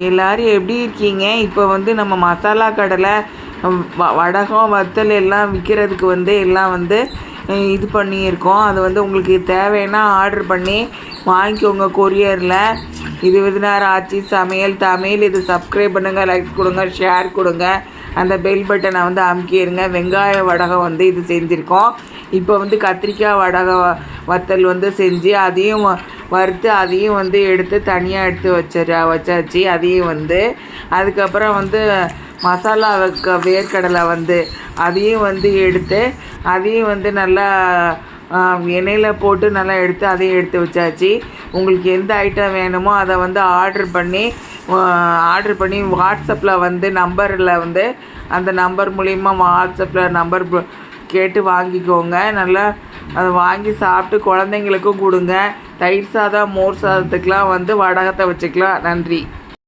எல்லாரும் எப்படி இருக்கீங்க? இப்போ வந்து நம்ம மசாலா கடலை, வடகம், வத்தல் எல்லாம் விற்கிறதுக்கு வந்து எல்லாம் வந்து இது பண்ணியிருக்கோம். அது வந்து உங்களுக்கு தேவைன்னா ஆர்டர் பண்ணி வாங்கிக்கோங்க கொரியரில். இது விருதுநகர் ஆச்சி சமையல் தமிழ். இது சப்ஸ்கிரைப் பண்ணுங்கள், லைக் கொடுங்க, ஷேர் கொடுங்க, அந்த பெல் பட்டனை வந்து அமுக்கிடுங்க. வெங்காய வடகம் வந்து இது செஞ்சுருக்கோம். இப்போ வந்து கத்திரிக்காய் வத்தல் வந்து செஞ்சு அதையும் வறுத்து அதையும் வந்து எடுத்து தனியாக எடுத்து வச்சாச்சு. அதையும் வந்து அதுக்கப்புறம் வந்து மசாலா வேர்க்கடலை வந்து அதையும் வந்து எடுத்து அதையும் வந்து நல்லா எண்ணெயில் போட்டு நல்லா எடுத்து அதையும் எடுத்து வச்சாச்சு. உங்களுக்கு எந்த ஐட்டம் வேணுமோ அதை வந்து ஆர்டர் பண்ணி வாட்ஸ்அப்பில் வந்து நம்பரில் வந்து அந்த நம்பர் மூலிமா வாட்ஸ்அப்பில் நம்பர் கேட்டு வாங்கிக்கோங்க. நல்லா அதை வாங்கி சாப்பிட்டு குழந்தைங்களுக்கும் கொடுங்க. தயிர் சாதம், மோர் சாதத்துக்கெலாம் வந்து வடகத்தை வச்சுக்கலாம். நன்றி.